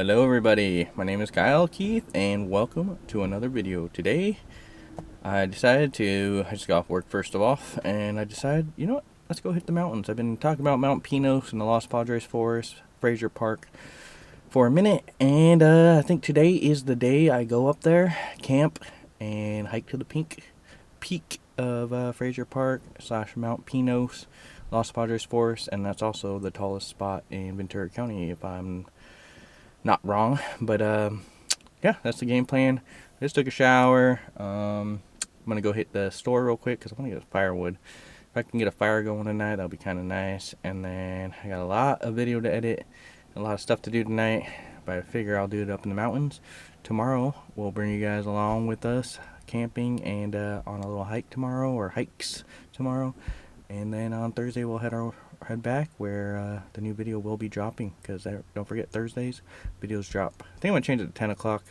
Hello everybody, my name is Kyle Keith and welcome to another video. Today I just got off work first of all, and I decided, you know what, let's go hit the mountains. I've been talking about Mount Pinos and the Los Padres Forest, Fraser Park for a minute, and I think today is the day I go up there, camp, and hike to the peak of Fraser Park / Mount Pinos, Los Padres Forest, and that's also the tallest spot in Ventura County if I'm not wrong. But yeah, that's the game plan. I just took a shower. I'm gonna go hit the store real quick because I want to get firewood. If I can get a fire going tonight, that'll be kind of nice. And then I got a lot of video to edit, a lot of stuff to do tonight, but I figure I'll do it up in the mountains. Tomorrow we'll bring you guys along with us camping and on a little hike tomorrow, or hikes tomorrow. And then on Thursday we'll head back where the new video will be dropping, because don't forget, Thursdays videos drop. I think I'm gonna change it to 10 o'clock.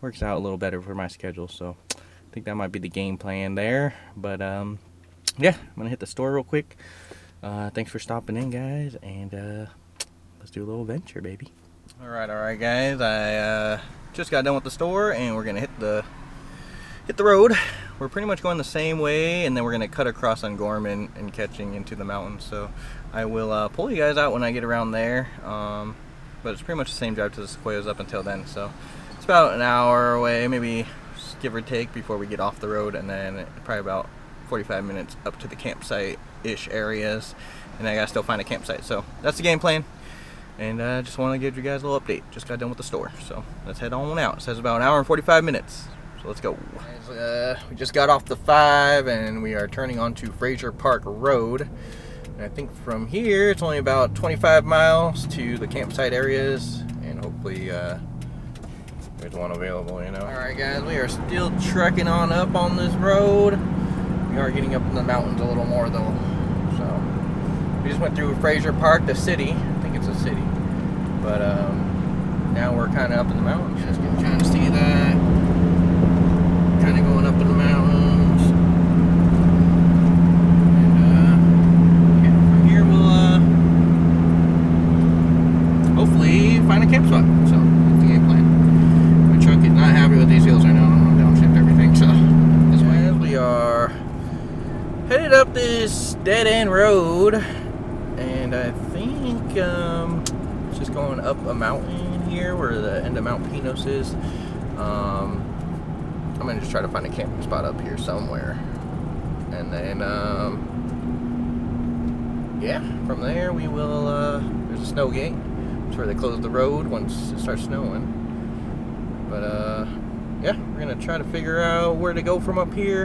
Works out a little better for my schedule, so I think that might be the game plan there. But yeah, I'm gonna hit the store real quick. Thanks for stopping in, guys, and let's do a little adventure, baby. Alright guys, I just got done with the store and we're gonna hit the road. We're pretty much going the same way, and then we're going to cut across on Gorman and catching into the mountains. So I will pull you guys out when I get around there. But it's pretty much the same drive to the Sequoias up until then. So it's about an hour away, maybe give or take, before we get off the road. And then probably about 45 minutes up to the campsite-ish areas. And I got to still find a campsite. So that's the game plan. And I just want to give you guys a little update. Just got done with the store. So let's head on out. It says about an hour and 45 minutes. So let's go. We just got off the 5 and we are turning onto Fraser Park Road. And I think from here it's only about 25 miles to the campsite areas, and hopefully there's one available, you know. Alright guys, we are still trekking on up on this road. We are getting up in the mountains a little more though. So we just went through Fraser Park, the city. I think it's a city. But now we're kinda up in the mountains. You guys can kind of see that. Kind of going up in the mountains, and yeah, from here we'll hopefully find a camp spot. So that's the game plan. My truck is not happy with these hills right now. I'm gonna downshift everything. So this way, as we are headed up this dead end road, and I think it's just going up a mountain here where the end of Mount Pinos is. I'm gonna just try to find a camping spot up here somewhere, and then yeah, from there we will there's a snow gate. It's where they close the road once it starts snowing. But yeah, we're gonna try to figure out where to go from up here,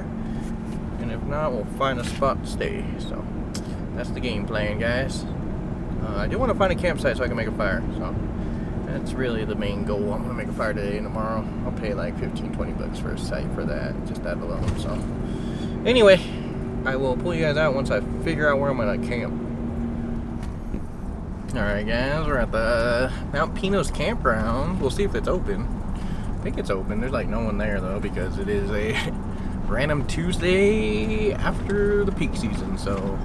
and if not, we'll find a spot to stay. So that's the game plan, guys. I do want to find a campsite so I can make a fire, so that's really the main goal. I'm gonna make a fire today and tomorrow. I'll pay like 15-20 bucks for a site for that, just that alone. So anyway, I will pull you guys out once I figure out where I'm gonna camp. Alright guys, we're at the Mount Pinos campground. We'll see if it's open. I think it's open. There's like no one there though, because it is a random Tuesday after the peak season. So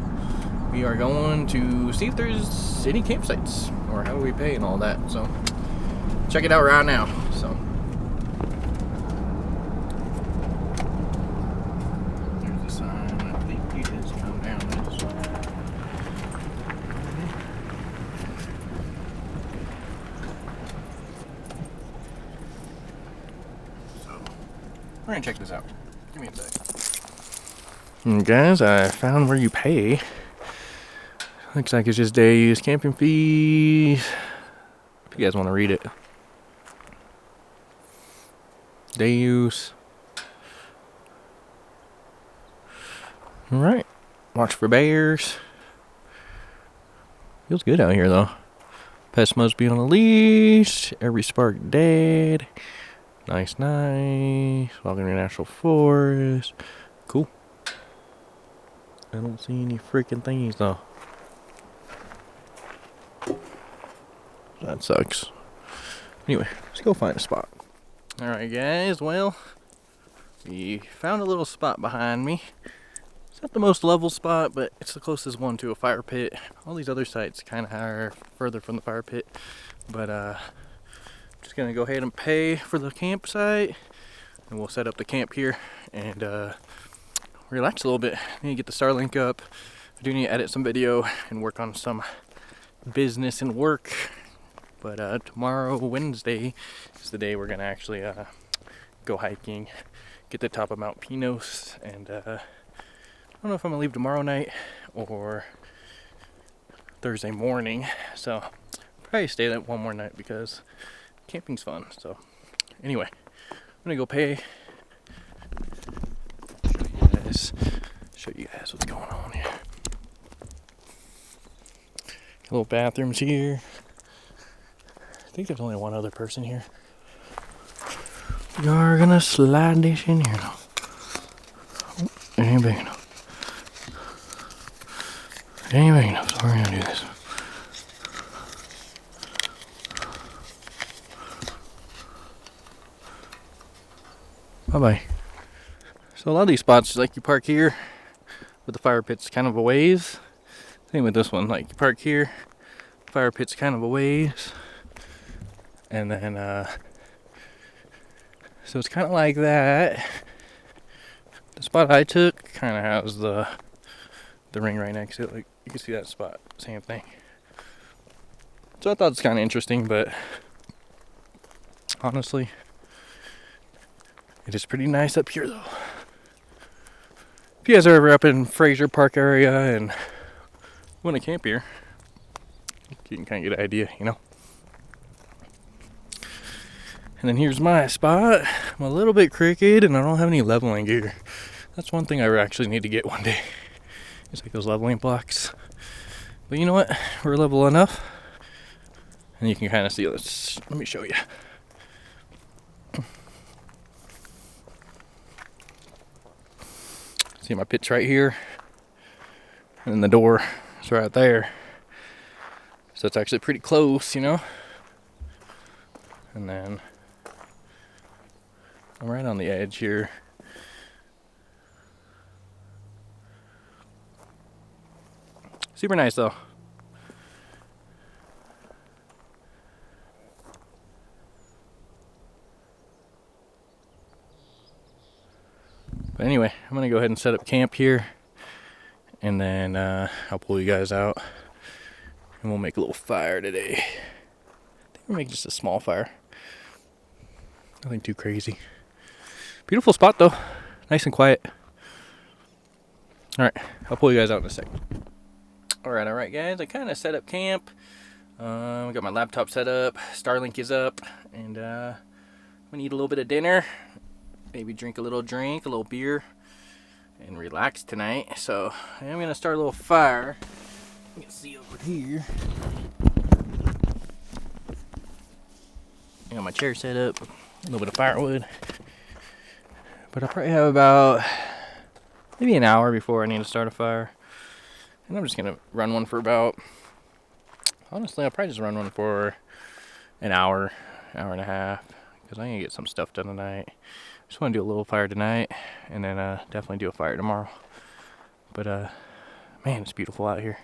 we are going to see if there's any campsites, or how we pay and all that. So check it out right now. So there's a sign. I think you just come down this way. So we're gonna check this out. Give me a sec. Guys, I found where you pay. Looks like it's just day use camping fees. If you guys want to read it. Day use. Alright. Watch for bears. Feels good out here though. Pets must be on a leash. Every spark dead. Nice. Walking in a natural forest. Cool. I don't see any freaking thingies though. That sucks. Anyway, let's go find a spot. Alright guys, well, we found a little spot behind me. It's not the most level spot, but it's the closest one to a fire pit. All these other sites kind of are further from the fire pit, but just gonna go ahead and pay for the campsite, and we'll set up the camp here and relax a little bit. I need to get the Starlink up. I do need to edit some video and work on some business and work. But tomorrow, Wednesday, is the day we're gonna actually go hiking, get to the top of Mount Pinos, and I don't know if I'm gonna leave tomorrow night or Thursday morning. So probably stay that one more night because camping's fun. So anyway, I'm gonna go pay. Show you guys what's going on here. Little bathrooms here. I think there's only one other person here. We are gonna slide this in here now. Oh, it ain't big enough. It ain't big enough, so we're gonna do this. Bye-bye. So a lot of these spots, like you park here, but the fire pit's kind of a ways. Same with this one, like you park here, fire pit's kind of a ways. And then, so it's kind of like that. The spot I took kind of has the ring right next to it. Like you can see that spot, same thing. So I thought it's kind of interesting, but honestly, it is pretty nice up here though. If you guys are ever up in Fraser Park area and want to camp here, you can kind of get an idea, you know. And then here's my spot. I'm a little bit crooked and I don't have any leveling gear. That's one thing I actually need to get one day. It's like those leveling blocks. But you know what? We're level enough. And you can kind of see, let me show you. See my pit's right here. And then the door is right there. So it's actually pretty close, you know. And then I'm right on the edge here. Super nice though. But anyway, I'm gonna go ahead and set up camp here, and then I'll pull you guys out, and we'll make a little fire today. I think we'll make just a small fire. Nothing too crazy. Beautiful spot though, nice and quiet. All right, I'll pull you guys out in a second. All right, guys. I kind of set up camp. We got my laptop set up. Starlink is up, and I'm gonna eat a little bit of dinner. Maybe drink a little beer, and relax tonight. So I'm gonna start a little fire. You can see over here. I got my chair set up, a little bit of firewood. But I probably have about maybe an hour before I need to start a fire. And I'm just gonna run one for about, honestly, I'll probably just run one for an hour and a half, because I'm gonna get some stuff done tonight. Just want to do a little fire tonight, and then definitely do a fire tomorrow. But man, it's beautiful out here.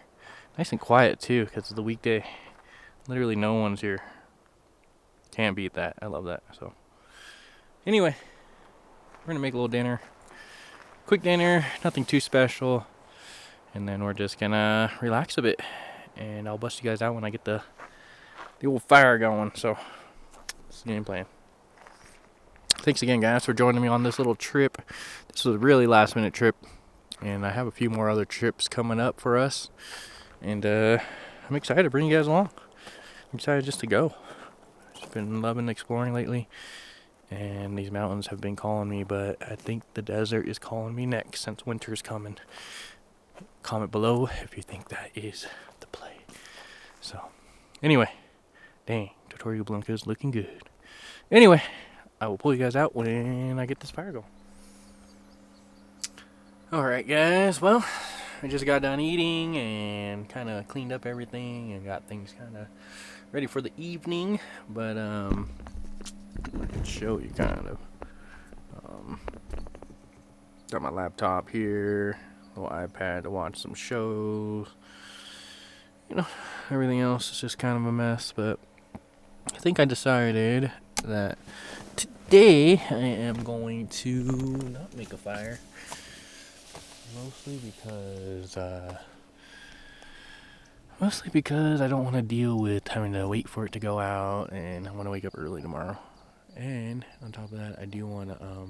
Nice and quiet too, because it's the weekday. Literally no one's here. Can't beat that. I love that. So anyway, we're gonna make a little dinner. Quick dinner, nothing too special. And then we're just gonna relax a bit, and I'll bust you guys out when I get the old fire going. So that's the game plan. Thanks again, guys, for joining me on this little trip. This was a really last minute trip, and I have a few more other trips coming up for us, and I'm excited to bring you guys along. I'm excited just to go. I've been loving exploring lately, and these mountains have been calling me, but I think the desert is calling me next since winter's coming. Comment below if you think that is the play. So anyway, dang, tutorial Blanca's looking good. Anyway, I will pull you guys out when I get this fire going. Alright guys, well, I just got done eating and kind of cleaned up everything and got things kind of ready for the evening. But I can show you kind of. Got my laptop here, little iPad to watch some shows. You know, everything else is just kind of a mess, but I think I decided that today I am going to not make a fire. Mostly because I don't want to deal with having to wait for it to go out, and I want to wake up early tomorrow. And on top of that, I do want to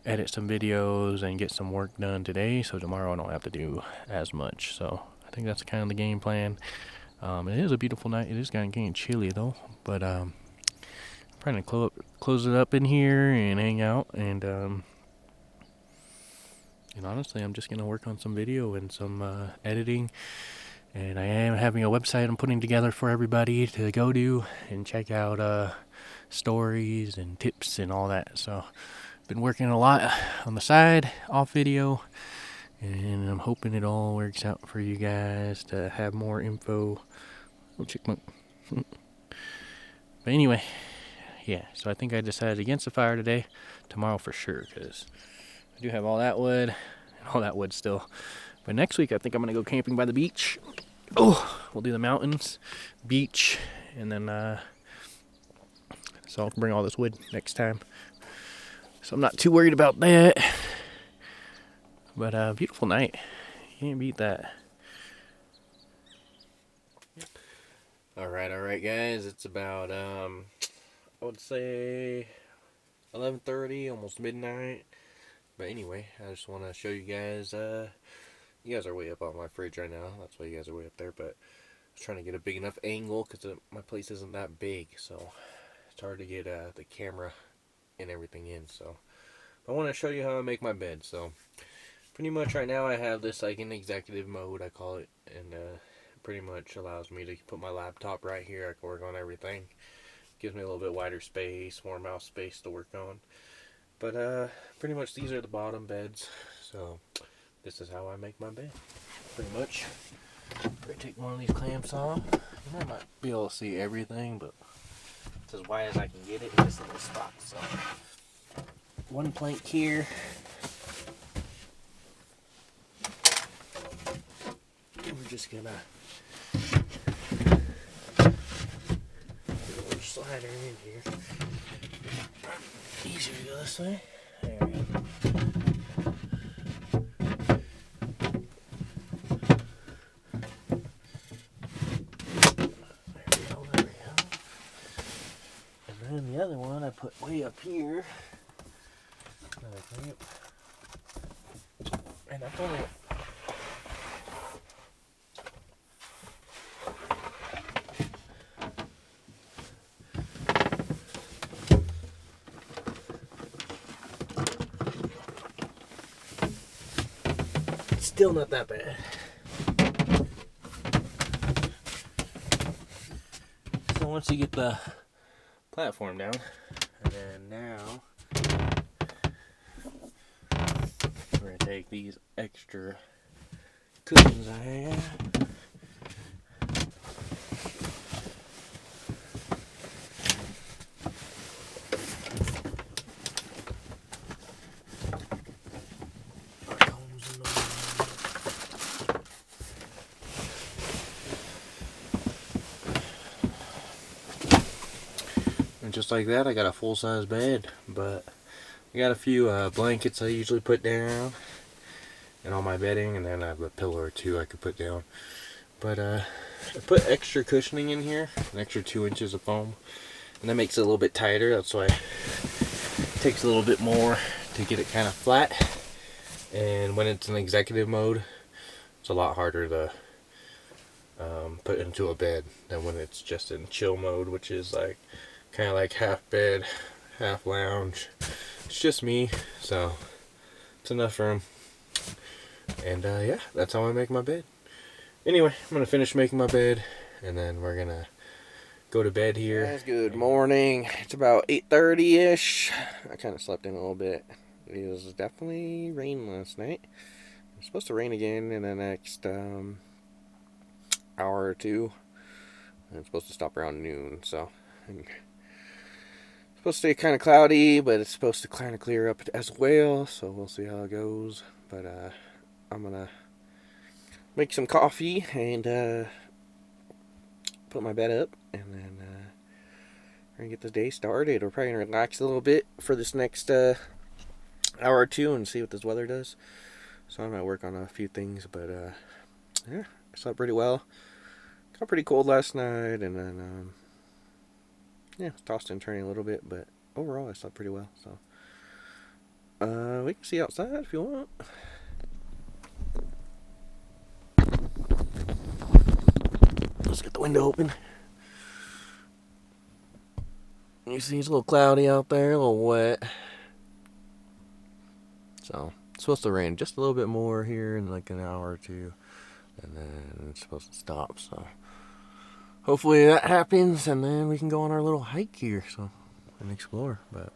edit some videos and get some work done today, so tomorrow I don't have to do as much. So I think that's kind of the game plan. It is a beautiful night. It is getting chilly though, but I'm trying to close it up in here and hang out, and honestly, I'm just gonna work on some video and some editing. And I am having a website I'm putting together for everybody to go to and check out stories and tips and all that. So been working a lot on the side, off video, and I'm hoping it all works out for you guys to have more info. Oh, chipmunk. But anyway, yeah, so I think I decided against the fire today. Tomorrow for sure, because I do have all that wood, and all that wood still. But next week I think I'm going to go camping by the beach. Oh, we'll do the mountains, beach, and then so I'll bring all this wood next time. So I'm not too worried about that. But beautiful night. You can't beat that. Alright guys, it's about I would say 11:30, almost midnight. But anyway, I just want to show you guys, you guys are way up on my fridge right now, that's why you guys are way up there, but I was trying to get a big enough angle because my place isn't that big, so it's hard to get the camera and everything in. So I want to show you how I make my bed. So pretty much right now I have this like in executive mode, I call it, and pretty much allows me to put my laptop right here. I can work on everything. Gives me a little bit wider space, more mouse space to work on. But pretty much these are the bottom beds. So this is how I make my bed. Pretty much. I'm gonna take one of these clamps off. You might not be able to see everything, but it's as wide as I can get it in this little spot. So one plank here. And we're just gonna slider in here. Easier to go this way. There we go. There we go. And then the other one I put way up here. Another clamp. And I've only still not that bad. So once you get the platform down, and then now we're gonna take these extra cushions I have. Just like that, I got a full-size bed, but I got a few blankets I usually put down and all my bedding, and then I have a pillow or two I could put down. But I put extra cushioning in here, an extra 2 inches of foam, and that makes it a little bit tighter. That's why it takes a little bit more to get it kind of flat. And when it's in executive mode, it's a lot harder to put into a bed than when it's just in chill mode, which is like kind of like half bed, half lounge. It's just me, so it's enough room. And yeah, that's how I make my bed. Anyway, I'm gonna finish making my bed, and then we're gonna go to bed here. Guys, good morning. It's about 8:30-ish. I kind of slept in a little bit. It was definitely rain last night. It's supposed to rain again in the next hour or two. And it's supposed to stop around noon, so supposed to stay kind of cloudy, but it's supposed to kind of clear up as well, so we'll see how it goes. But I'm gonna make some coffee and put my bed up, and then we're gonna get this day started. We're probably gonna relax a little bit for this next hour or two and see what this weather does. So I'm gonna work on a few things, but yeah, I slept pretty well. Got pretty cold last night, and then yeah, tossed and turning a little bit, but overall I slept pretty well. So we can see outside if you want. Let's get the window open. You see it's a little cloudy out there, a little wet. So it's supposed to rain just a little bit more here in like an hour or two, and then it's supposed to stop. So hopefully that happens, and then we can go on our little hike here, and explore. But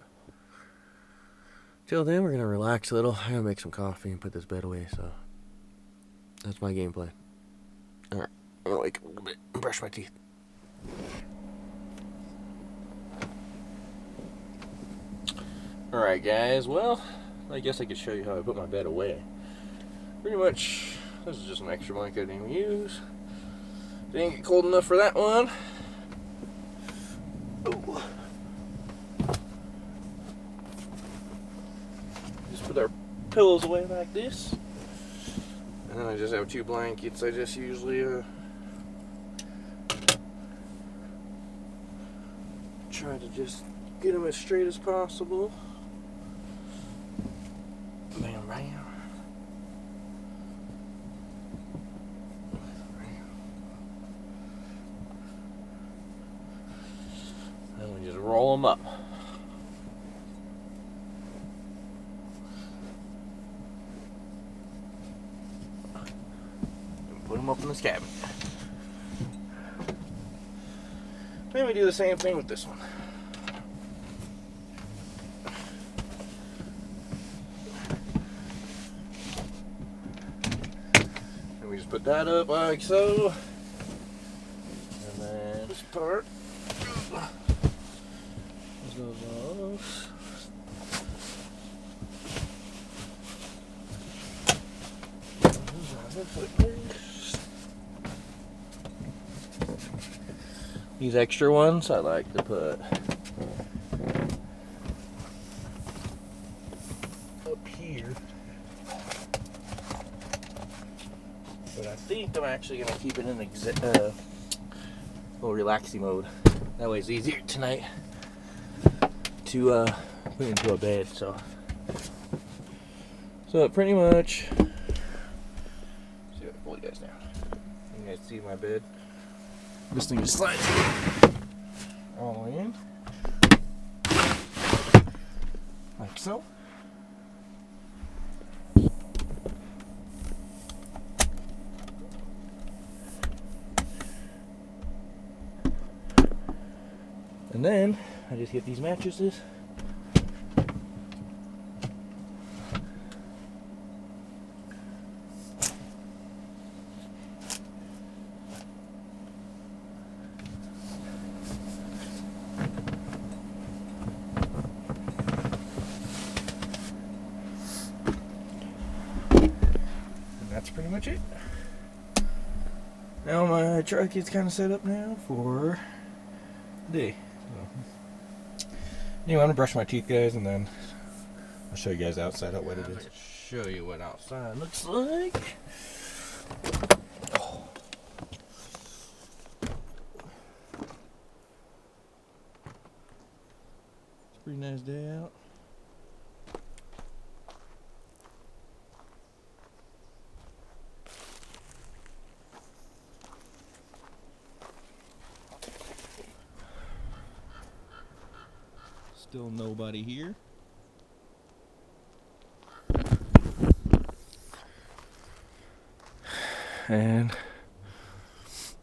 till then, we're gonna relax a little. I'm gonna make some coffee and put this bed away. So that's my game plan. All right, I'm gonna wake up a little bit and brush my teeth. Alright guys, well, I guess I could show you how I put my bed away. Pretty much, this is just an extra blanket I didn't even use. Didn't get cold enough for that one. Oh. Just put our pillows away like this. And then I just have two blankets. I just usually try to just get them as straight as possible. Bam, bam. Then we just roll them up. And put them up in this cabinet. Then we do the same thing with this one. Put that up like so, and then this part goes off. These extra ones I like to put up here. But I think I'm actually going to keep it in little relaxing mode. That way it's easier tonight to put into a bed. So pretty much, see if I can pull you guys down. You guys see my bed? This thing just slides all in, like so. And then I just get these mattresses. And that's pretty much it. Now my truck is kind of set up now for the day. Anyway, I'm gonna brush my teeth, guys, and then I'll show you guys outside what it is. Show you what outside looks like. Oh. It's a pretty nice day out. Still nobody here. And it's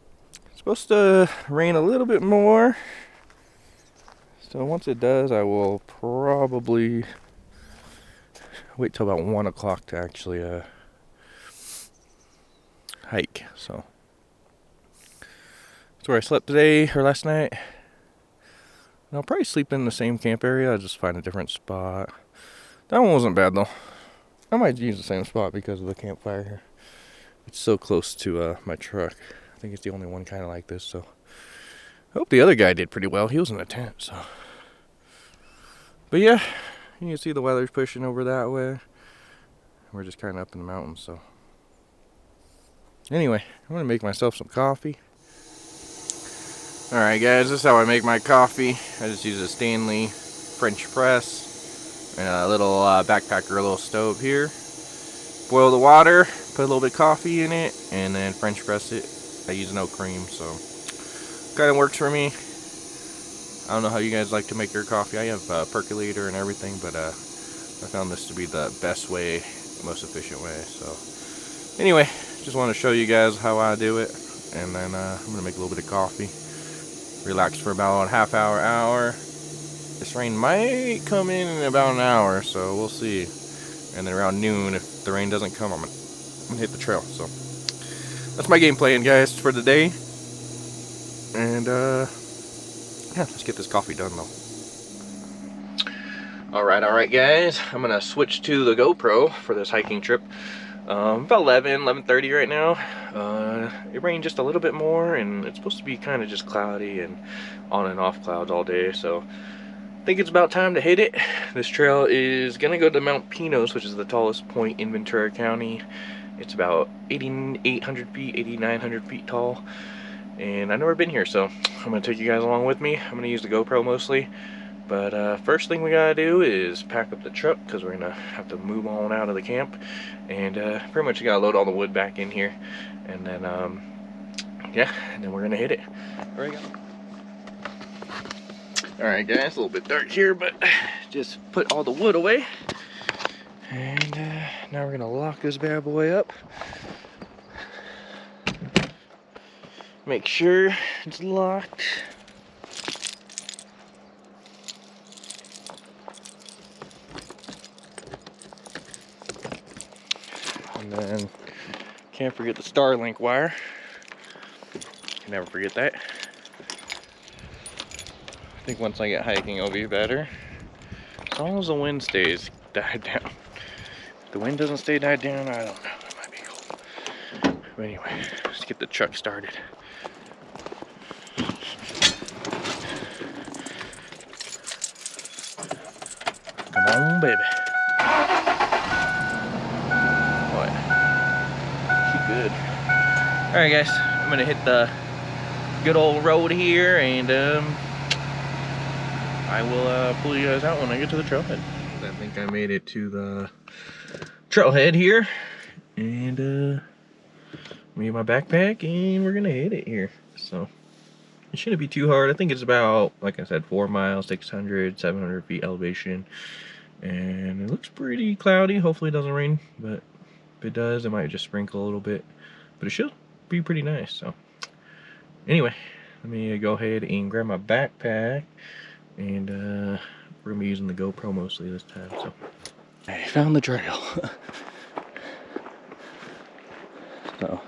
supposed to rain a little bit more. So once it does, I will probably wait till about 1 o'clock to actually hike. So that's where I slept today or last night. And I'll probably sleep in the same camp area. I'll just find a different spot. That one wasn't bad though. I might use the same spot because of the campfire here. It's so close to my truck. I think it's the only one kind of like this, so Hope the other guy did pretty well. He was in a tent, so. But yeah, you can see the weather's pushing over that way. We're just kind of up in the mountains, so. Anyway, I'm gonna make myself some coffee. Alright guys, this is how I make my coffee. I just use a Stanley French press and a little backpacker, a little stove here. Boil the water, put a little bit of coffee in it, and then French press it. I use no cream, so kind of works for me. I don't know how you guys like to make your coffee. I have a percolator and everything, but I found this to be the best way, most efficient way. So anyway, just want to show you guys how I do it, and then I'm gonna make a little bit of coffee, relax for about a half hour. This rain might come in about an hour, so we'll see. And then around noon, if the rain doesn't come, I'm gonna hit the trail. So that's my game plan, guys, for the day. And yeah, let's get this coffee done though. Alright guys, I'm gonna switch to the GoPro for this hiking trip. About 11:30 right now. It rained just a little bit more, and it's supposed to be kind of just cloudy and on and off clouds all day, so I think it's about time to hit it. This trail is gonna go to Mount Pinos, which is the tallest point in Ventura County. It's about 8,800 feet, 8,900 feet tall, and I've never been here, so I'm gonna take you guys along with me. I'm gonna use the GoPro mostly, but first thing we gotta do is pack up the truck, because we're gonna have to move on out of the camp, and pretty much gotta load all the wood back in here, and then yeah, and then we're gonna hit it. There we go. Alright guys, a little bit dark here, but just put all the wood away, and now we're gonna lock this bad boy up. Make sure it's locked. And then can't forget the Starlink wire. Can never forget that. I think once I get hiking it'll be better. As long as the wind stays died down. If the wind doesn't stay died down, I don't know. It might be cold. But anyway, let's get the truck started. Come on, baby. What? She good. Alright guys, I'm gonna hit the good old road here, and I will pull you guys out when I get to the trailhead. I think I made it to the trailhead here, and me and my backpack, and we're gonna hit it here. So it shouldn't be too hard. I think it's about, like I said, 4 miles, 600, 700 feet elevation, and it looks pretty cloudy. Hopefully it doesn't rain, but if it does, it might just sprinkle a little bit, but it should be pretty nice. So anyway, let me go ahead and grab my backpack, and we're gonna be using the GoPro mostly this time. So I found the trail. So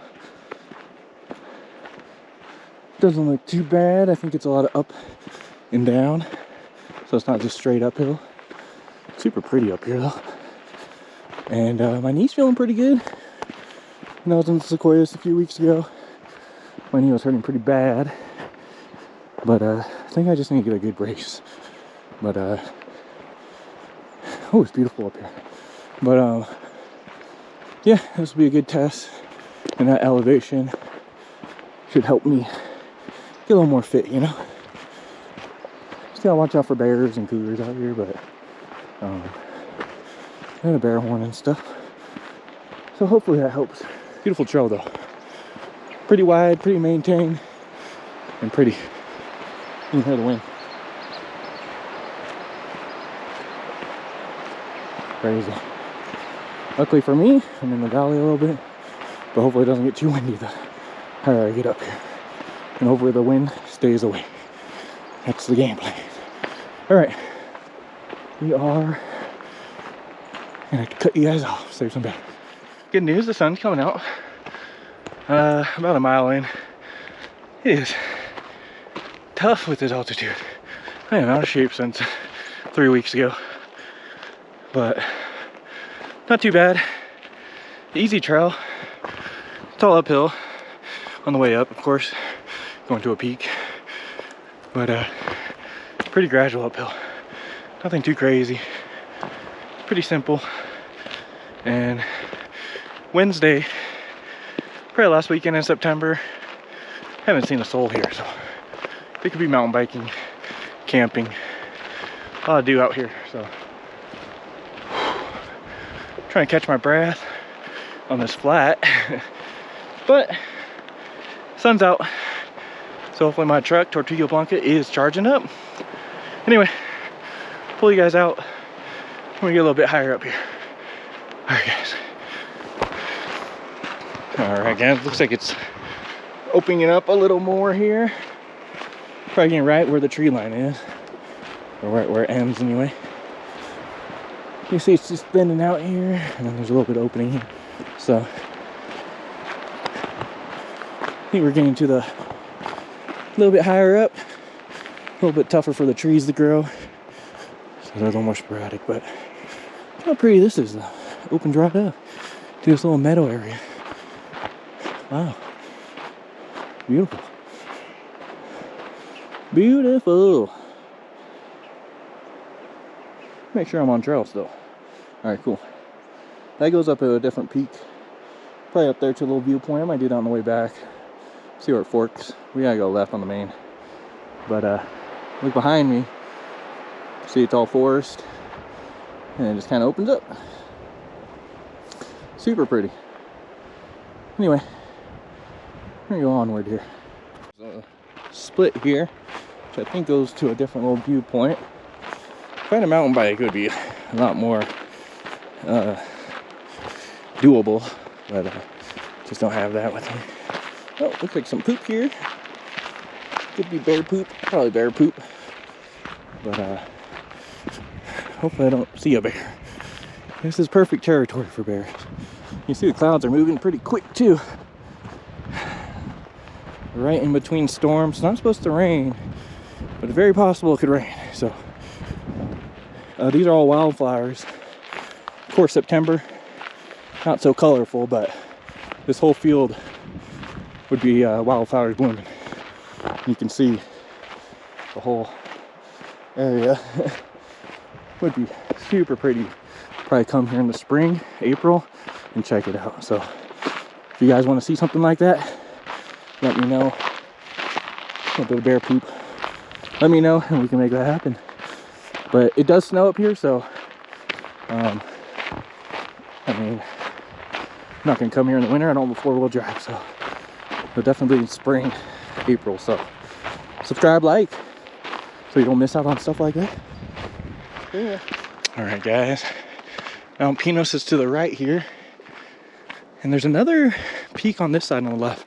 doesn't look too bad. I think it's a lot of up and down, so it's not just straight uphill. Super pretty up here though, and my knee's feeling pretty good. When I was in the Sequoias a few weeks ago, my knee was hurting pretty bad, but I think I just need to get a good brace. But oh, it's beautiful up here. But yeah, this will be a good test, and that elevation should help me get a little more fit, you know. Still gotta watch out for bears and cougars out here, but and a bear horn and stuff, so hopefully that helps. Beautiful trail though, pretty wide, pretty maintained, and pretty. You can hear the wind. Crazy. Luckily for me, I'm in the valley a little bit, but hopefully it doesn't get too windy the higher I get up here, and hopefully the wind stays away. That's the game plan. Alright, we are gonna cut you guys off, save some battery. Good news, the sun's coming out. About a mile in. It is tough with this altitude. I am out of shape since 3 weeks ago, but not too bad. Easy trail. It's all uphill on the way up, of course, going to a peak. but pretty gradual uphill. Nothing too crazy. Pretty simple. And Wednesday, probably last weekend in September, haven't seen a soul here, so it could be mountain biking, camping, a lot to do out here. So trying to catch my breath on this flat, but sun's out, so hopefully my truck Tortuga Blanca is charging up. Anyway, pull you guys out. I'm gonna get a little bit higher up here. All right guys, looks like it's opening it up a little more here. Probably getting right where the tree line is, or right where it ends anyway. You see it's just thinning out here, and then there's a little bit of opening here. So I think we're getting to the little bit higher up, a little bit tougher for the trees to grow, so they're a little more sporadic. But look how pretty this is, though. Opens right up to this little meadow area. Wow, beautiful, beautiful. Make sure I'm on trail still. All right, cool. That goes up at a different peak, probably up there to a little viewpoint. I might do that on the way back, see where it forks. We gotta go left on the main, but look behind me, see it's all forest, and it just kind of opens up. Super pretty. Anyway, we're gonna go onward here. There's a split here, which I think goes to a different little viewpoint. Find a mountain bike would be a lot more doable, but just don't have that with me. Oh, looks like some poop here. Could be bear poop, probably bear poop, but hopefully I don't see a bear. This is perfect territory for bears. You see the clouds are moving pretty quick too. Right in between storms. It's not supposed to rain, but it's very possible it could rain. So these are all wildflowers. Of course, September, not so colorful, but this whole field would be wildflowers blooming. You can see the whole area. Would be super pretty. Probably come here in the spring, April, and check it out. So if you guys want to see something like that, let me know. A bit of bear poop, let me know and we can make that happen. But it does snow up here, so I mean, I'm not gonna come here in the winter. I don't have a 4-wheel drive, so it'll definitely be in spring, April. So subscribe, like, so you don't miss out on stuff like that. Yeah. All right, guys, Mount Pinos is to the right here, and there's another peak on this side on the left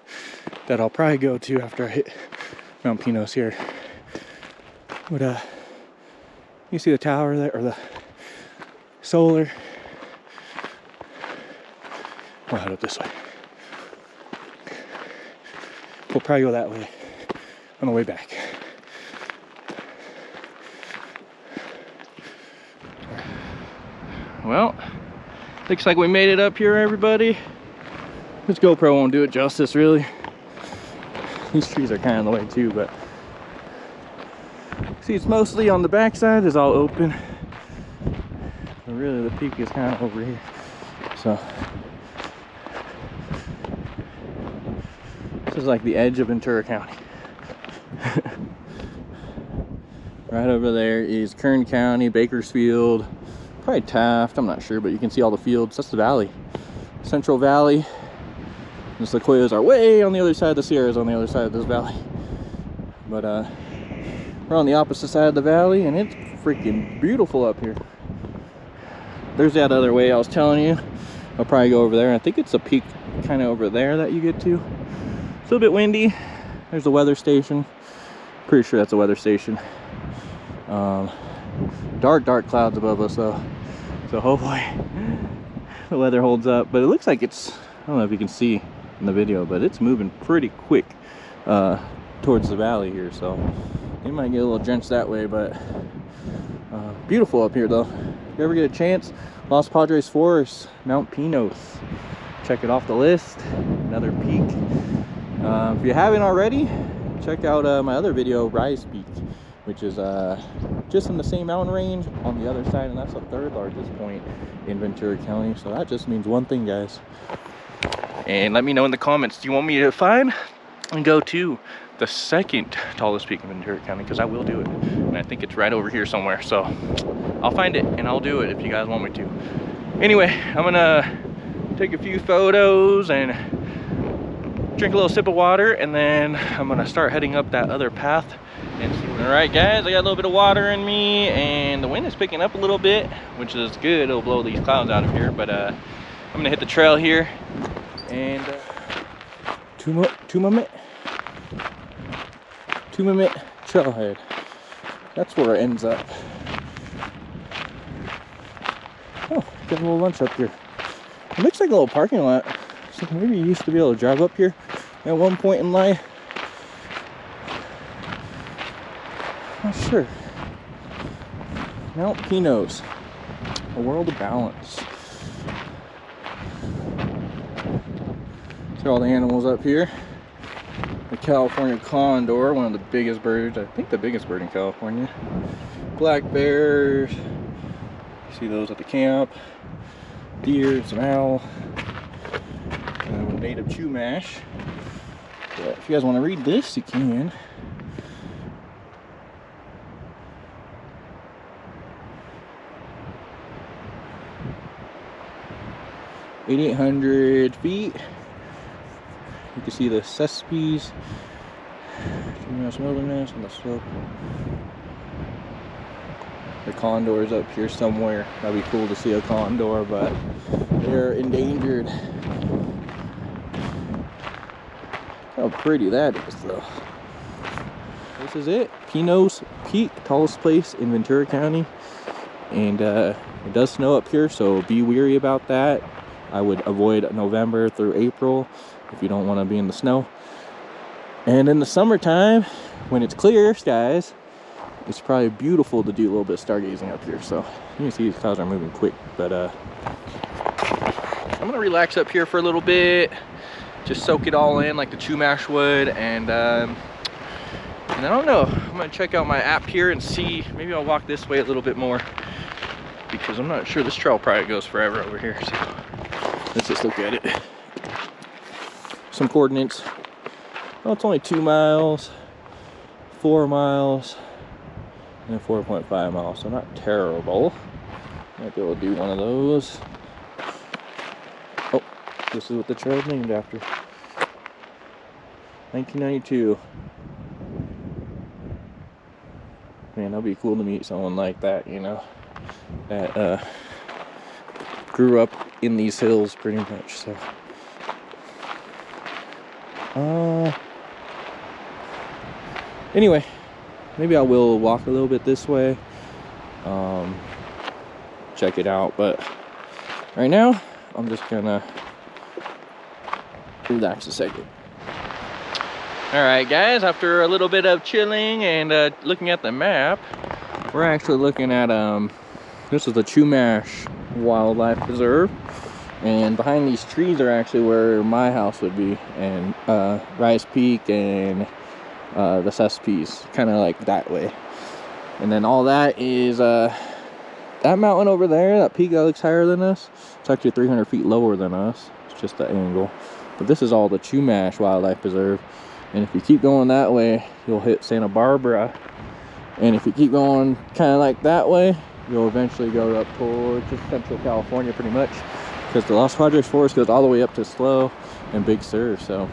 that I'll probably go to after I hit Mount Pinos here. But you see the tower there, or the solar. We'll head up this way. We'll probably go that way on the way back. Well, looks like we made it up here, everybody. This GoPro won't do it justice, really. These trees are kind of in the way too, but see, it's mostly on the backside is all open. But really, the peak is kind of over here. So this is like the edge of Ventura County. Right over there is Kern County, Bakersfield, probably Taft, I'm not sure, but you can see all the fields. That's the valley, Central Valley. The sequoias are way on the other side. The Sierras on the other side of this valley. But we're on the opposite side of the valley, and it's freaking beautiful up here. There's that other way I was telling you. I'll probably go over there. I think it's a peak kind of over there that you get to. It's a little bit windy. There's a weather station. Pretty sure that's a weather station. Dark clouds above us, though. So hopefully the weather holds up. But it looks like it's, I don't know if you can see in the video, but it's moving pretty quick towards the valley here, so you might get a little drenched that way. But beautiful up here, though. If you ever get a chance, Los Padres Forest, Mount Pinos, check it off the list. Another peak. If you haven't already, check out my other video, Rise Peak. which is just in the same mountain range on the other side, and that's the third largest point in Ventura County. So that just means one thing, guys. And let me know in the comments, do you want me to find and go to the second tallest peak in Ventura County? Because I will do it, and I think it's right over here somewhere. So I'll find it and I'll do it if you guys want me to. Anyway, I'm gonna take a few photos and drink a little sip of water, and then I'm gonna start heading up that other path and see. All right, guys, I got a little bit of water in me, and the wind is picking up a little bit, which is good. It'll blow these clouds out of here. But I'm gonna hit the trail here, and 2 minute trailhead. That's where it ends up. Oh, got a little lunch up here. It looks like a little parking lot. So maybe you used to be able to drive up here at one point in life. Not sure. Mount Pinos, a world of balance. See all the animals up here. The California condor, one of the biggest birds, I think the biggest bird in California. Black bears. You see those at the camp. Deer, some owl. Native chumash. But if you guys want to read this, you can. (8,800 feet). You can see the subspecies, Chumash wilderness on the slope. The condor's up here somewhere. That'd be cool to see a condor, but they're endangered. How pretty that is, though. This is it. Pinos Peak, tallest place in Ventura County. And it does snow up here, so be wary about that. I would avoid November through April if you don't want to be in the snow. And in the summertime, when it's clear skies, it's probably beautiful to do a little bit of stargazing up here. So you can see these clouds are moving quick, but I'm gonna relax up here for a little bit, just soak it all in like the Chumash would, and I don't know, I'm gonna check out my app here and see, maybe I'll walk this way a little bit more, because I'm not sure this trail probably goes forever over here. So let's just look at it. Some coordinates. Oh, it's only 2 miles, 4 miles, and 4.5 miles, so not terrible. Might be able to do one of those. Oh, this is what the trail's named after. 1992. Man, that'd be cool to meet someone like that, you know, that grew up in these hills pretty much. So anyway, maybe I will walk a little bit this way, check it out, but right now I'm just gonna relax a second. All right, guys, after a little bit of chilling and looking at the map, we're actually looking at this is the Chumash Wildlife Preserve, and behind these trees are actually where my house would be, and Rice Peak and the subspecies, kind of like that way. And then all that is that mountain over there, that peak that looks higher than us, it's actually 300 feet lower than us. It's just the angle. But this is all the Chumash Wildlife Preserve. And if you keep going that way, you'll hit Santa Barbara. And if you keep going kind of like that way, you'll eventually go up towards just Central California pretty much. Because the Los Padres Forest goes all the way up to Slow and Big Sur. So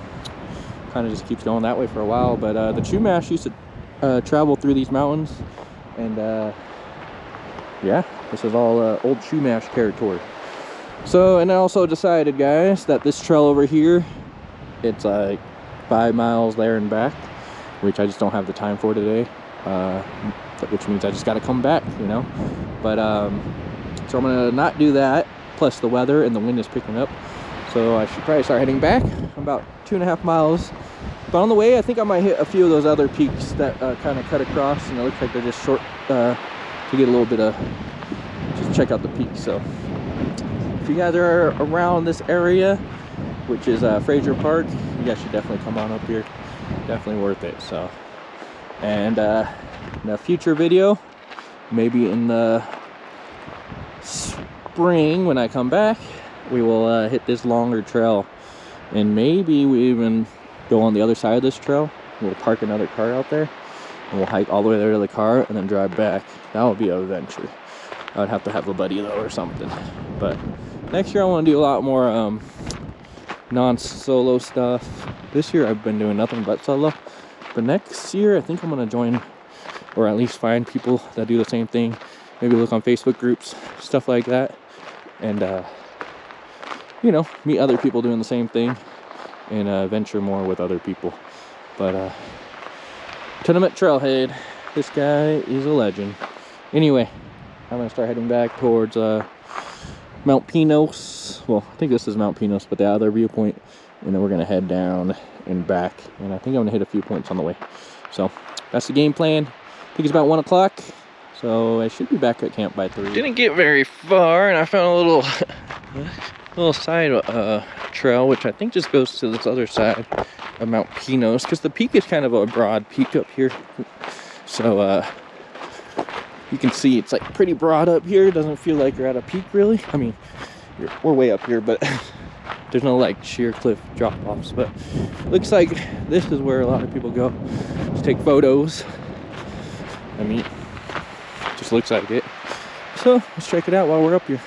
kind of just keeps going that way for a while. But the Chumash used to travel through these mountains. And yeah, this is all old Chumash territory. So, and I also decided, guys, that this trail over here, it's like 5 miles there and back, which I just don't have the time for today, which means I just got to come back, you know. But so I'm gonna not do that, plus the weather and the wind is picking up, so I should probably start heading back. I'm about 2.5 miles, but on the way I think I might hit a few of those other peaks that kind of cut across, and it looks like they're just short to get a little bit of, just check out the peaks. So if you guys are around this area, which is Fraser Park, you guys should definitely come on up here. Definitely worth it. So, and in a future video, maybe in the spring when I come back, we will hit this longer trail, and maybe we even go on the other side of this trail. We'll park another car out there and we'll hike all the way there to the car and then drive back. That would be an adventure. I would have to have a buddy though or something. But next year I want to do a lot more non-solo stuff. This year I've been doing nothing but solo, but next year I think I'm going to join, or at least find people that do the same thing. Maybe look on Facebook groups, stuff like that, and you know, meet other people doing the same thing and venture more with other people. But Tenement Trailhead, this guy is a legend. Anyway, I'm gonna start heading back towards Mount Pinos. Well, I think this is Mount Pinos, but the other viewpoint, and then we're gonna head down and back, and I think I'm gonna hit a few points on the way. So that's the game plan. I think it's about 1 o'clock, so I should be back at camp by 3. Didn't get very far, and I found a little side trail, which I think just goes to this other side of Mount Pinos, because the peak is kind of a broad peak up here. So you can see it's like pretty broad up here. It doesn't feel like you're at a peak really. I mean, we're way up here, but there's no like sheer cliff drop-offs. But looks like this is where a lot of people go to take photos. I mean, just looks like it. So let's check it out while we're up here.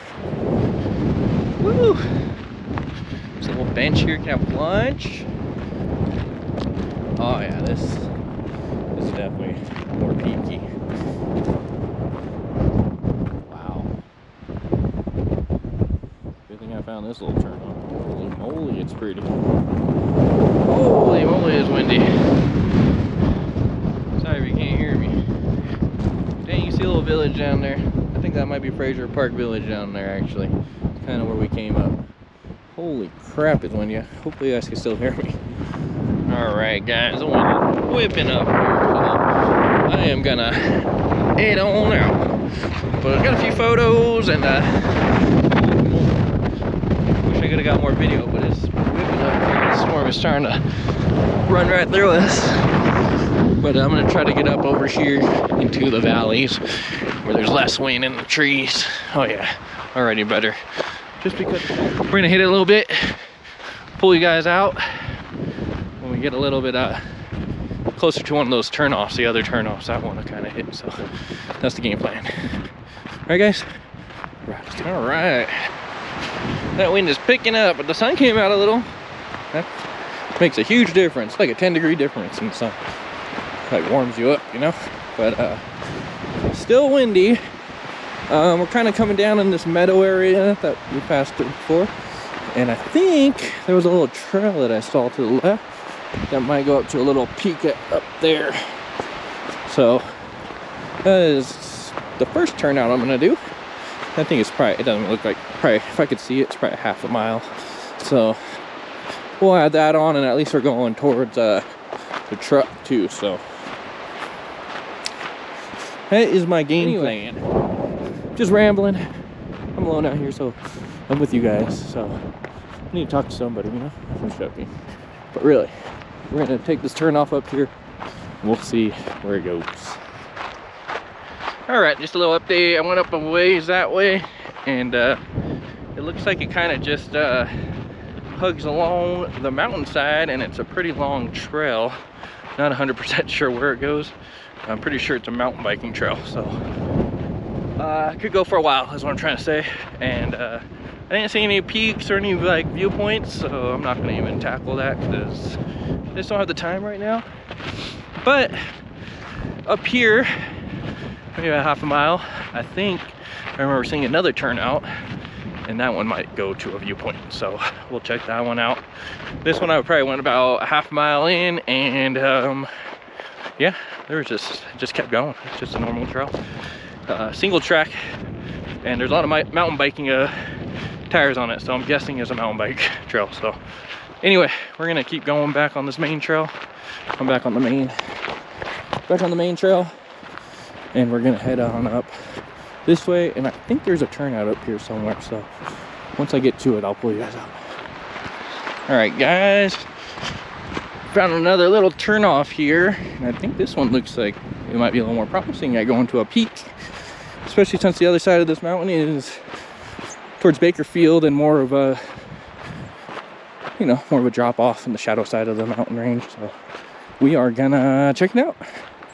Woo! There's a little bench here, can have lunch. Oh yeah, this is definitely more peaky. Wow. Good thing I found this little turn on. Holy moly, it's pretty. Holy moly, it's windy. Sorry if you can't hear me. Dang, you see a little village down there. I think that might be Fraser Park Village down there actually. It's kind of where we came up. Holy crap, it's windy. Hopefully you guys can still hear me. Alright guys, the wind is whipping up here, so I am gonna head on out. But I got a few photos and wish I could have got more video, but it's whipping up here. The storm is starting to run right through us. But I'm gonna try to get up over here into the valleys where there's less wind in the trees. Oh yeah, already better. Just because we're gonna hit it a little bit, pull you guys out when we get a little bit closer to one of those turnoffs, the other turnoffs I want to kind of hit. So that's the game plan. All right, guys. All right. That wind is picking up, but the sun came out a little. That makes a huge difference, like a 10-degree difference in the sun. Like warms you up, you know. But still windy. We're kind of coming down in this meadow area that we passed through before, and I think there was a little trail that I saw to the left that might go up to a little peak up there. So that is the first turnout I'm gonna do. I think it's probably, it doesn't look like, probably if I could see it, it's probably half a mile. So we'll add that on, and at least we're going towards the truck too. So that is my game plan. Just rambling. I'm alone out here, so I'm with you guys. So I need to talk to somebody, you know. I'm joking, but really, we're gonna take this turn off up here. We'll see where it goes. All right, just a little update. I went up a ways that way, and it looks like it kind of just hugs along the mountainside, and it's a pretty long trail. Not 100% sure where it goes. I'm pretty sure it's a mountain biking trail, so could go for a while is what I'm trying to say. And I didn't see any peaks or any like viewpoints, so I'm not going to even tackle that because I just don't have the time right now. But up here, maybe about half a mile, I think I remember seeing another turnout, and that one might go to a viewpoint, so we'll check that one out. This one I probably went about a half mile in, and yeah, there was just kept going. It's just a normal trail, single track, and there's a lot of mountain biking tires on it, so I'm guessing it's a mountain bike trail. So anyway, we're gonna keep going back on this main trail. I'm back on the main trail, and we're gonna head on up this way, and I think there's a turnout up here somewhere, so once I get to it I'll pull you guys out. All right guys, found another little turn off here, and I think this one looks like it might be a little more promising at going to a peak, especially since the other side of this mountain is towards Bakerfield and more of a, you know, more of a drop off in the shadow side of the mountain range. So we are gonna check it out.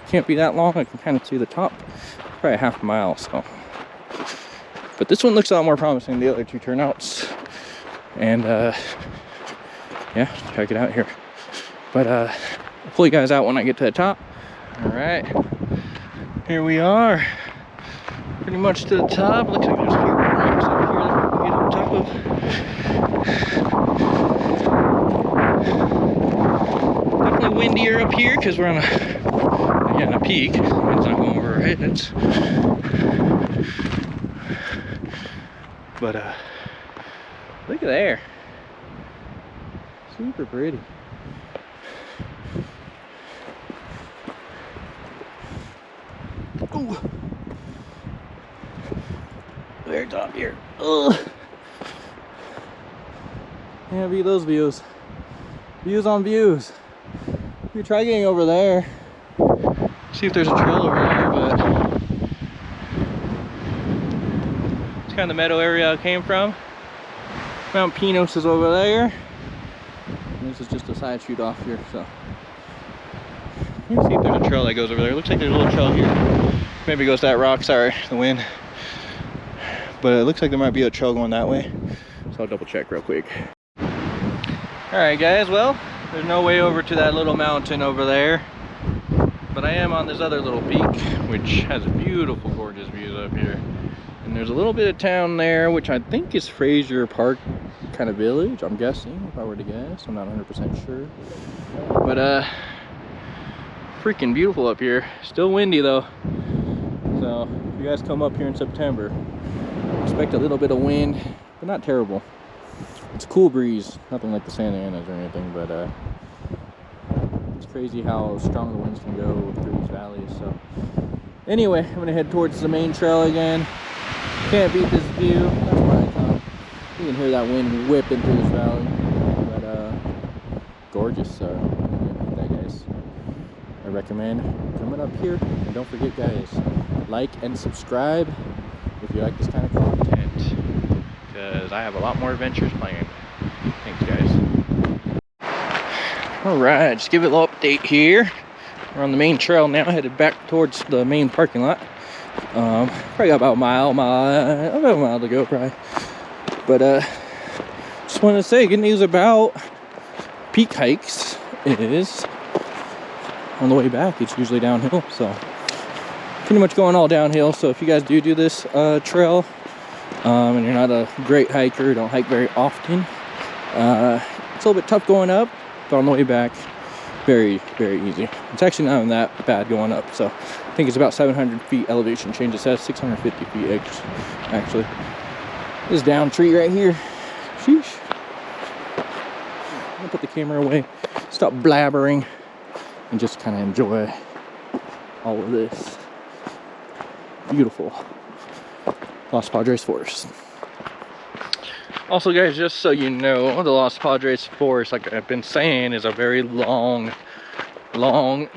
Can't be that long. I can kind of see the top, probably a half a mile. So, but this one looks a lot more promising than the other two turnouts. And yeah, check it out here. But I'll pull you guys out when I get to the top. All right, here we are, pretty much to the top. Looks like there's a few rocks up here that we can get on top of. Definitely windier up here because we're on a peak. The wind's not going over our heads. But look at there, super pretty. Ooh. Very top here. Ugh. Yeah, be those views. Views on views. We try getting over there. See if there's a trail over there, but it's kind of the meadow area I came from. Mount Pinos is over there. And this is just a side shoot off here, so. Let me see if there's a trail that goes over there. It looks like there's a little trail here. Maybe it goes to that rock, sorry, the wind. But it looks like there might be a trail going that way. So I'll double check real quick. Alright guys, well, there's no way over to that little mountain over there. But I am on this other little peak, which has beautiful, gorgeous views up here. And there's a little bit of town there, which I think is Fraser Park kind of village, I'm guessing, if I were to guess. I'm not 100% sure. But freaking beautiful up here. Still windy though. So if you guys come up here in September, expect a little bit of wind, but not terrible. It's a cool breeze, nothing like the Santa Anas or anything, but it's crazy how strong the winds can go through these valleys. So anyway, I'm gonna head towards the main trail again. Can't beat this view. That's why I come. You can hear that wind whipping through this valley, but gorgeous. So can't beat that, guys. I recommend coming up here, and don't forget, guys, like and subscribe if you like this kind of content, because I have a lot more adventures planned. Thanks, guys. All right, just give it a little update here. We're on the main trail now, headed back towards the main parking lot. Probably got about a mile to go, probably. But just want to say, good news about peak hikes is on the way back, it's usually downhill. So pretty much going all downhill. So if you guys do this trail, and you're not a great hiker, don't hike very often, it's a little bit tough going up, but on the way back, very, very easy. It's actually not even that bad going up. So I think it's about 700 feet elevation change. It says 650 feet actually. This down tree right here. Sheesh. I'm gonna put the camera away, stop blabbering, and just kind of enjoy all of this beautiful Los Padres forest. Also, guys, just so you know, the Los Padres forest, like I've been saying, is a very long,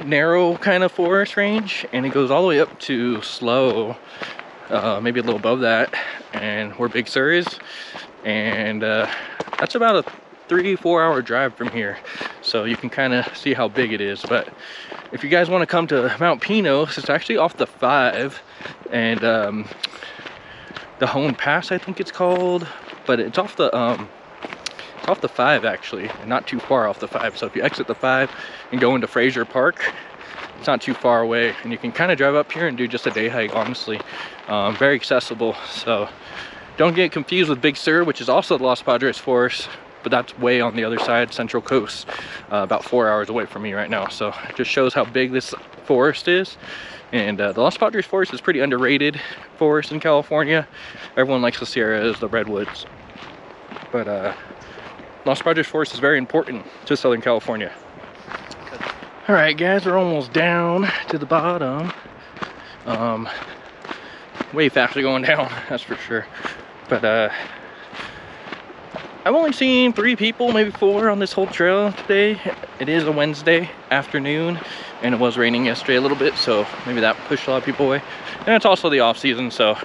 narrow kind of forest range, and it goes all the way up to Slow, maybe a little above that, and where Big Sur is, and that's about a 3-4 hour drive from here, so you can kind of see how big it is. But if you guys want to come to Mount Pinos, it's actually off the 5, and the Hone Pass, I think it's called, but it's off the 5 actually, and not too far off the 5. So if you exit the 5 and go into Fraser Park, it's not too far away, and you can kind of drive up here and do just a day hike. Honestly, very accessible. So don't get confused with Big Sur, which is also the Los Padres forest, but that's way on the other side, Central Coast, about 4 hours away from me right now. So it just shows how big this forest is. And the Los Padres forest is pretty underrated forest in California. Everyone likes the Sierras, the redwoods, but Los Padres forest is very important to Southern California. All right, guys, we're almost down to the bottom. Way faster going down, that's for sure. But I I've only seen 3 people, maybe 4 on this whole trail today. It is a Wednesday afternoon, and it was raining yesterday a little bit, so maybe that pushed a lot of people away. And it's also the off season, so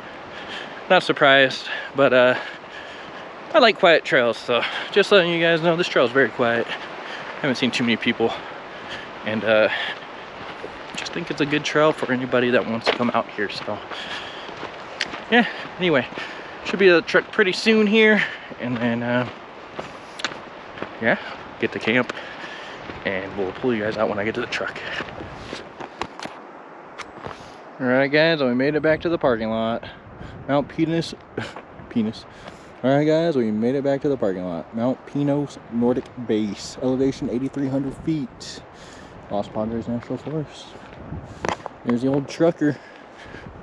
not surprised. But I like quiet trails, so just letting you guys know this trail is very quiet. I haven't seen too many people, and just think it's a good trail for anybody that wants to come out here. So yeah, anyway, should be the truck pretty soon here, and then yeah, get to camp, and we'll pull you guys out when I get to the truck. All right, guys, we made it back to the parking lot. Mount Pinos. All right, guys, we made it back to the parking lot. Mount Pinos Nordic Base, elevation 8,300 feet. Los Padres National Forest. There's the old trucker.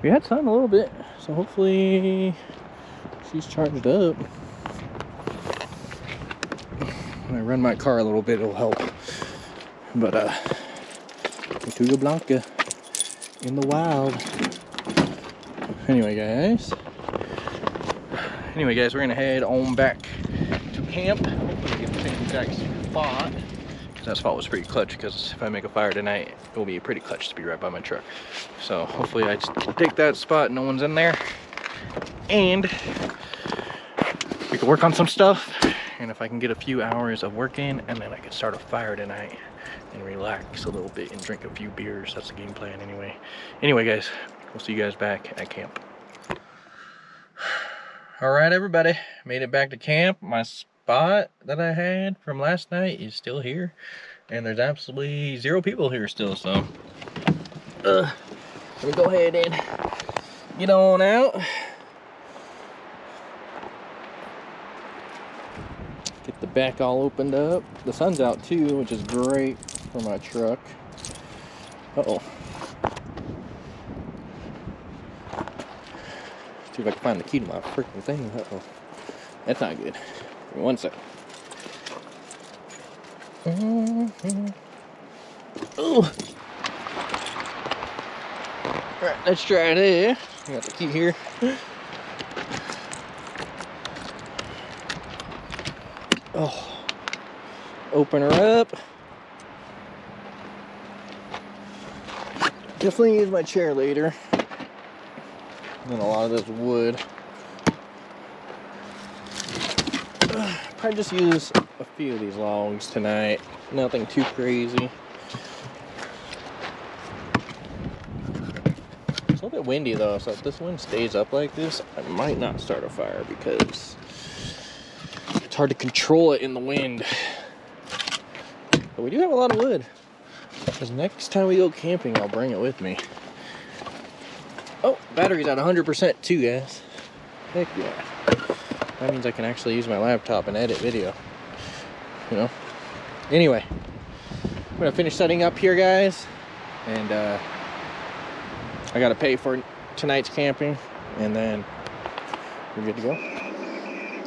We had sun a little bit, so hopefully she's charged up. When I run my car a little bit, it'll help. But Tortuga Blanca in the wild. Anyway, guys, we're gonna head on back to camp. Hopefully get the same exact spot, because that spot was pretty clutch, because if I make a fire tonight, it will be pretty clutch to be right by my truck. So hopefully I just take that spot, no one's in there, and we can work on some stuff. And if I can get a few hours of work in, and then I can start a fire tonight and relax a little bit and drink a few beers. That's the game plan anyway. Anyway, guys, we'll see you guys back at camp. All right, everybody, made it back to camp. My spot that I had from last night is still here, and there's absolutely 0 people here still. So let me go ahead and get on out. Get the back all opened up. The sun's out too, which is great for my truck. Uh-oh. See if I can find the key to my freaking thing. Uh-oh. That's not good. Give me 1 second. Oh. Alright, let's try this. I got the key here. Oh. Open her up. Definitely use my chair later. And a lot of this wood. Probably just use a few of these logs tonight. Nothing too crazy. It's a little bit windy though, so if this wind stays up like this, I might not start a fire because it's hard to control it in the wind. But we do have a lot of wood, because next time we go camping, I'll bring it with me. Oh, battery's at 100% too, guys. Heck yeah. That means I can actually use my laptop and edit video. You know? Anyway, I'm gonna finish setting up here, guys. And I gotta pay for tonight's camping, and then we're good to go.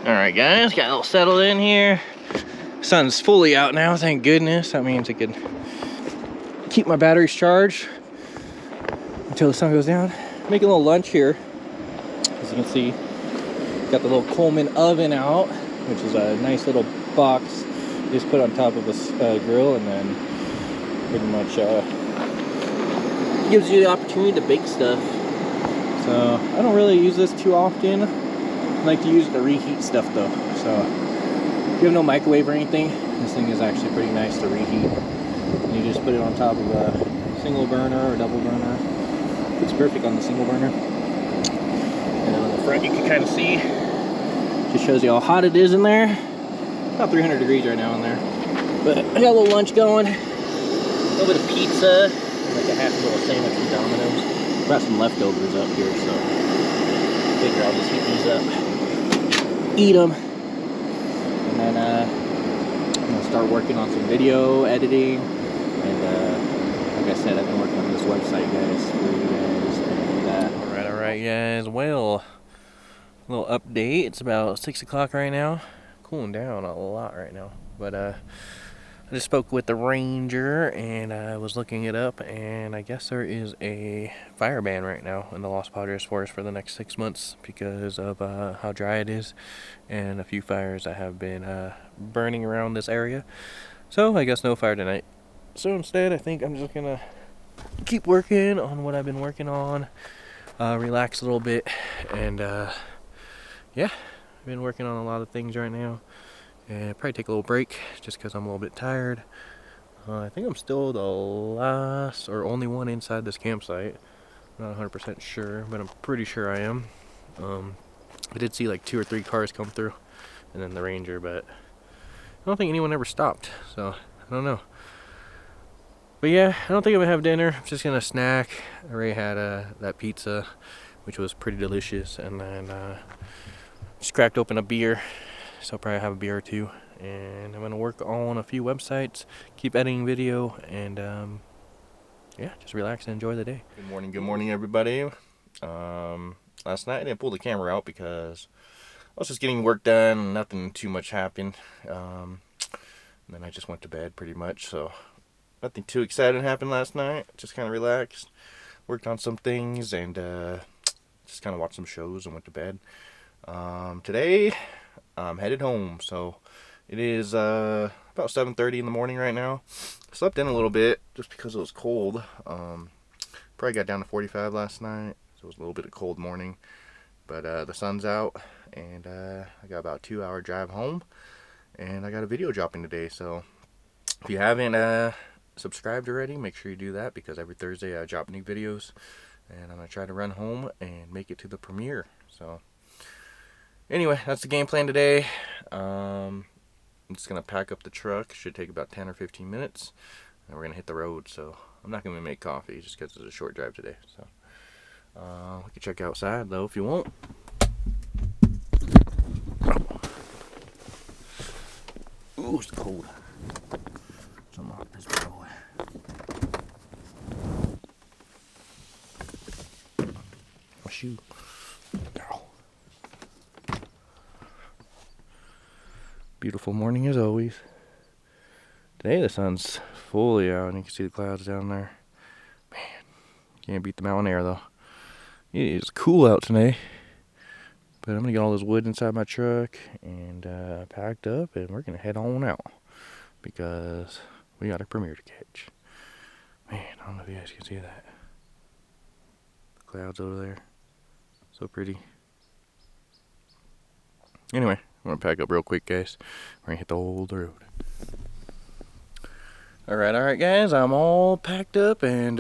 Alright, guys, got all settled in here. Sun's fully out now, thank goodness. That means I could keep my batteries charged until the sun goes down. Making a little lunch here. As you can see, got the little Coleman oven out, which is a nice little box you just put on top of this grill, and then pretty much gives you the opportunity to bake stuff. So I don't really use this too often. I like to use it to reheat stuff though. So if you have no microwave or anything, this thing is actually pretty nice to reheat. And you just put it on top of a single burner or double burner. It's perfect on the single burner. And then on the front you can kind of see, just shows you how hot it is in there. About 300 degrees right now in there. But I got a little lunch going. A little bit of pizza, and like a half little sandwich from Domino's. Got some leftovers up here, so I figure I'll just heat these up, eat them, and then I'm gonna start working on some video editing. And like I said, I've been working on this website, guys, for you guys. And all right, guys. Well, little update. It's about 6 o'clock right now. Cooling down a lot right now, but I just spoke with the ranger and I was looking it up, and I guess there is a fire ban right now in the Los Padres forest for the next 6 months because of how dry it is and a few fires that have been burning around this area. So I guess no fire tonight. So instead, I think I'm just gonna keep working on what I've been working on, relax a little bit, and yeah, I've been working on a lot of things right now. And probably take a little break just because I'm a little bit tired. I think I'm still the last or only one inside this campsite. I'm not 100% sure, but I'm pretty sure I am. I did see like 2 or 3 cars come through, and then the ranger, but I don't think anyone ever stopped, so I don't know. But yeah, I don't think I'm gonna have dinner. I'm just gonna snack. I already had that pizza, which was pretty delicious, and then just cracked open a beer. So I'll probably have a beer or two, and I'm gonna work on a few websites, keep editing video, and yeah, just relax and enjoy the day. Good morning, everybody. Last night I didn't pull the camera out because I was just getting work done and nothing too much happened. And then I just went to bed pretty much, so nothing too exciting happened last night. Just kind of relaxed, worked on some things, and just kind of watched some shows and went to bed. Today I'm headed home, so it is about 7:30 in the morning right now. Slept in a little bit just because it was cold. Probably got down to 45 last night, so it was a little bit of cold morning. But the sun's out, and I got about a 2-hour drive home, and I got a video dropping today. So if you haven't subscribed already, make sure you do that, because every Thursday I drop new videos, and I'm gonna try to run home and make it to the premiere. So anyway, that's the game plan today. I'm just gonna pack up the truck. Should take about 10 or 15 minutes, and we're gonna hit the road. So I'm not gonna make coffee just because it's a short drive today. So we can check outside though if you want. Ooh, it's cold. Some off this boy. My shoe. Ow. Beautiful morning as always. Today the sun's fully out and you can see the clouds down there. Man, can't beat the mountain air though. It is cool out today. But I'm gonna get all this wood inside my truck and packed up, and we're gonna head on out because we got a premiere to catch. Man, I don't know if you guys can see that. The clouds over there. So pretty. Anyway, I'm gonna pack up real quick, guys. We're gonna hit the old road. Alright, guys. I'm all packed up and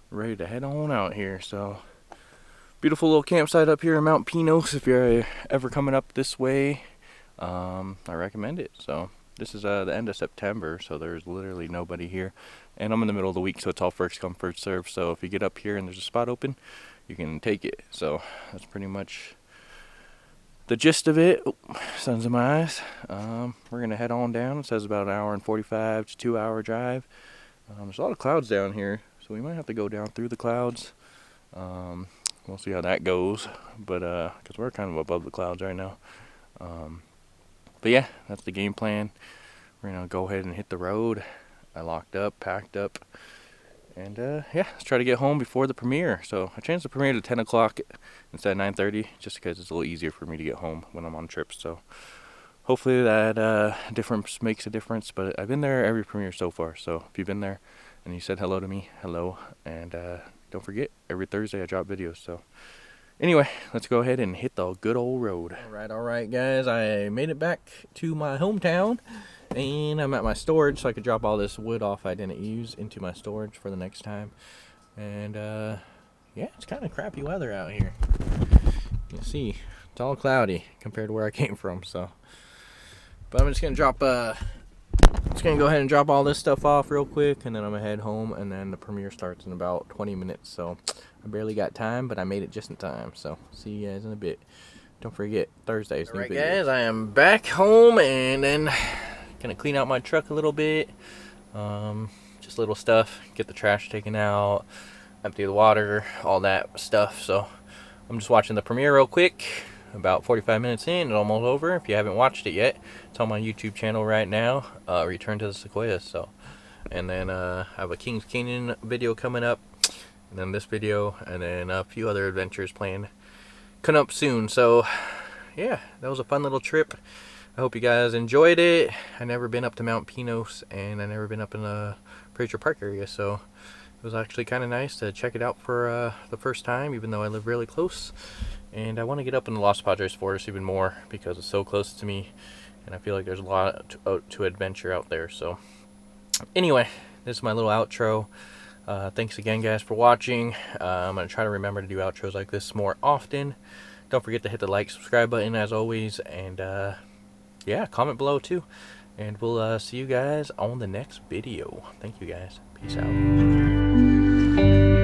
ready to head on out here. So, beautiful little campsite up here in Mount Pinos. If you're ever coming up this way, I recommend it. So, this is the end of September, so there's literally nobody here. And I'm in the middle of the week, so it's all first come, first serve. So, if you get up here and there's a spot open, you can take it. So, that's pretty much the gist of it. Oh, sun's in my eyes. We're going to head on down. It says about an hour and 45 to 2 hour drive. There's a lot of clouds down here, so we might have to go down through the clouds. We'll see how that goes, but because we're kind of above the clouds right now. But yeah, that's the game plan. We're gonna go ahead and hit the road. I locked up, packed up, and yeah, let's try to get home before the premiere. So I changed the premiere to 10 o'clock instead of 9:30, just because it's a little easier for me to get home when I'm on trips. So hopefully that difference makes a difference. But I've been there every premiere so far. So if you've been there and you said hello to me, hello, and don't forget, every Thursday I drop videos. So anyway, let's go ahead and hit the good old road. Alright, guys. I made it back to my hometown, and I'm at my storage so I could drop all this wood off I didn't use into my storage for the next time. And yeah, it's kind of crappy weather out here. You can see, it's all cloudy compared to where I came from. So, but I'm just gonna drop just gonna go ahead and drop all this stuff off real quick, and then I'm gonna head home, and then the premiere starts in about 20 minutes. So I barely got time, but I made it just in time. So see you guys in a bit. Don't forget, Thursdays. Alright, guys, I am back home, and then gonna clean out my truck a little bit. Just little stuff, get the trash taken out, empty the water, all that stuff. So I'm just watching the premiere real quick. about 45 minutes in. It's almost over. If you haven't watched it yet, it's on my YouTube channel right now. Return to the Sequoias. So, and then I have a Kings Canyon video coming up, and then this video, and then a few other adventures planned coming up soon. So yeah, that was a fun little trip. I hope you guys enjoyed it. I never been up to Mount Pinos, and I never been up in the Fraser Park area, so it was actually kind of nice to check it out for the first time, even though I live really close. And I want to get up in the Los Padres Forest even more because it's so close to me, and I feel like there's a lot to adventure out there. So anyway, this is my little outro. Thanks again, guys, for watching. I'm going to try to remember to do outros like this more often. Don't forget to hit the like, subscribe button as always, and yeah, comment below too. And we'll see you guys on the next video. Thank you, guys. Peace out.